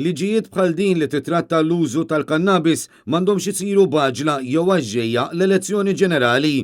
Liġijiet bħal din li titratta l-użu tal-kannabis m'għandhomx isiru baġla jew għaxġejja l-elezzjoni ġenerali.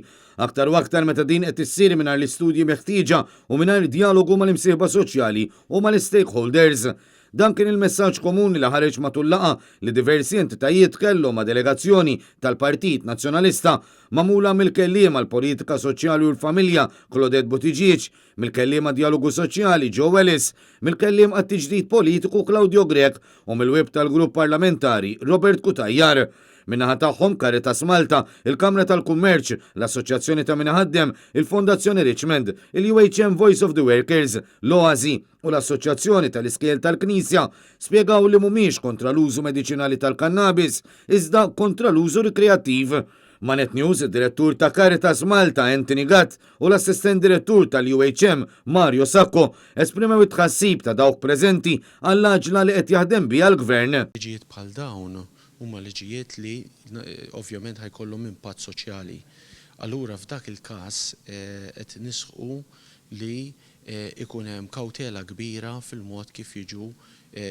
Aktar u aktar meta din qed issir mingħajr l-istudji meħtieġa u mingħajr dialogu mal-imsieħba soċjali u mal-stakeholders. Dan kien il-messaġġ komuni li ħareġ matul laqa li diversi entitajiet kellhom ma' delegazzjoni tal-Partit Nazzjonalista magħmula mill-kelliema l-politika soċjali u l-familja Claudette Buttigieg, mill-kelliema dialogu soċjali Joe Ellis, mill-kelliem għat-tiġdid politiku Claudio Grech u mill-web tal-grupp parlamentari Robert Kutajjar. Minnaħa tagħhom Caritas Malta, il-Kamra tal-Kummerċ, l-Assoċjazzjoni ta' Minaħaddem, il-Fondazzjoni Richmond, il-UHM Voice of the Workers, l-OASI u l-Assoċjazzjoni tal-Iskiel tal-Knisja spjegaw li mhumiex kontra l-użu mediċinali tal-kannabis, iżda kontra l-użu rikreattiv. Manet News, id-direttur ta' Caritas Malta Anthony Gatt u l-assistent direttur tal-UHM Mario Sacco esprimew it-tħassib ta' dawk preżenti għall-aġla li qed jaħdem biha l-Gvern. Liġijiet bħal dawn huma liġijiet li ovvjament ħajkollhom impatt soċjali. Allura f'dak il-każ qed nisħu li ikun hemm kawtela kbira fil-mod kif jiġu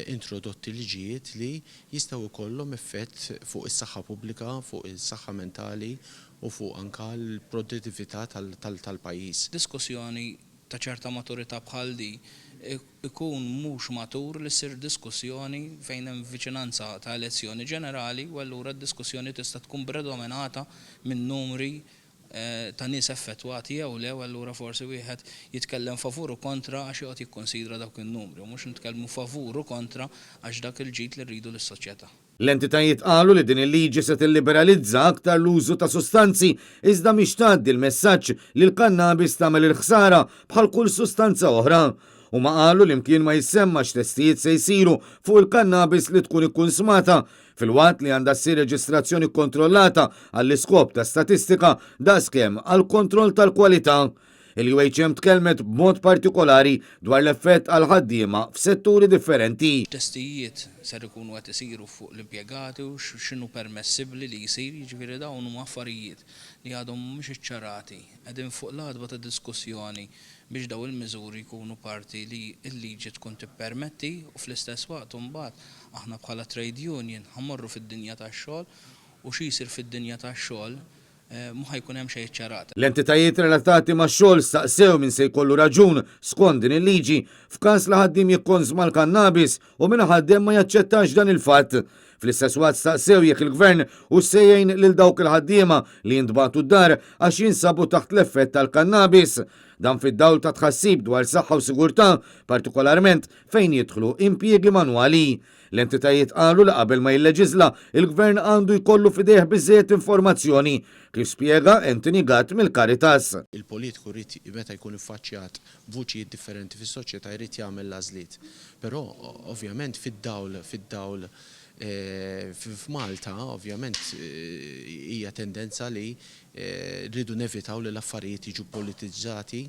introdotti liġijiet li jistgħu jkollhom effett fuq is-saħħa pubblika, fuq is-saħħa mentali u fuq anke l-produttività tal-pajjiż. Diskussjoni ta' ċerta maturità bħal di ikun mhux matur li ssir diskussjoni fejn hemm viċinanza ta' elezzjoni ġenerali u allura d-diskussjoni tista' tkun predominata minn numri ta' nies effettwati jew le, allura forsi wieħed jitkellem favur u kontra għax joqgħod jikkonsidra dawk in-numri u mhux nitkellmu favur u kontra għax dak il-ġid li rridu lis-soċjetà. L-entitajiet qalu li din il-liġi se tilliberalizza aktar l-użu ta' sustanzi iżda mhix tgħaddi l-messaġġ li l-kannabis tagħmel il-ħsara bħal kull sustanza oħra. U ma qalu li mkien ma jissemmax testijiet se jsiru fuq il-kannabis li tkun ikkonsmata fil-waqt li għandha ssir reġistrazzjoni kontrollata għall-iskop ta' statistika daskemm għal kontroll tal-kwalità. Il-UHM tkellmet b'mod partikolari dwar l-effett għal ħaddiema f'setturi differenti. Testijiet ser ikunu qed isiru fuq l-impjegati u x'inhu permessibbli li jsir, jiġifieri dawn huma affarijiet li għadhom mhux iċċarati. Qegħdin fuq l-għadba ta' diskussjoni biex daw il-miżuri jkunu parti li l-liġi tkun tippermetti u fl-istess waqt imbagħad aħna bħala trade union ħammorru fid-dinja tax-xogħol u xi jsir fid-dinja tax-xogħol mhux ħajkun hemm xejn ċarata. L-entitajiet relatati max-xogħol staqsew min se jkollu raġun skont din il-liġi f'każ li ħaddiem jikkonsma l-kannabis u min ħaddiem ma jaċċettax dan il-fatt. Fl-istess waqt staqsew jekk il-Gvern u sejjejn lil dawk il-ħaddiema li jintbagħtu d-dar għax jinsabu taħt l-effett tal-kannabis. Dan fid-dawl ta' tħassib dwar saħħa u sigurtà, partikolarment fejn jidħlu impjiegi manwali. L-entitajiet qalu li qabel ma jilleġisla, il-Gvern għandu jkollu fidejh biżżejjed informazzjoni kif spjega Anthony Gatt mill-Caritas. Il-politiku rrid meta jkun iffaċċjat vuċijiet differenti fis-soċjetà jrid jagħmel l-għażliet. Però ovvjament fid-dawl f'Malta ovvjament hija tendenza li rridu nevitaw li l-affarijiet jiġu politizzati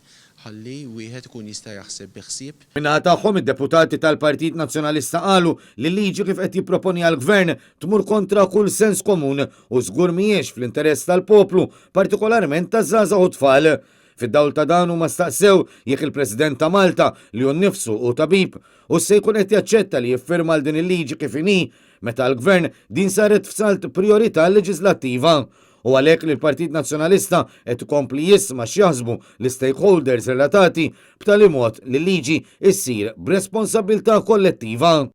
ħalli wieħed ikun jista' jaħseb biħsieb. Minnaħa tagħhom id-deputati tal-Partit Nazzjonalista qalu li l-liġi kif qed jipproponi għall-Gvern tmur kontra kull sens komun u żgur mhijiex fl-interess tal-poplu, partikolarment taż-żgħażagħ u tfal. Fid-dawl ta' dan huma staqsew jekk il-President ta' Malta li hu nnifsu u tabib u se jkun qed jaċċetta li jiffirma l din il-liġi kif inhi meta l-Gvern din saret f'salt priorità leġislattiva. U għalhekk li l-Partit Nazzjonalista qed ikompli jisma' x'jaħsbu l-stakeholders relatati b'tali mod li l-liġi issir b'responsabbiltà kollettiva.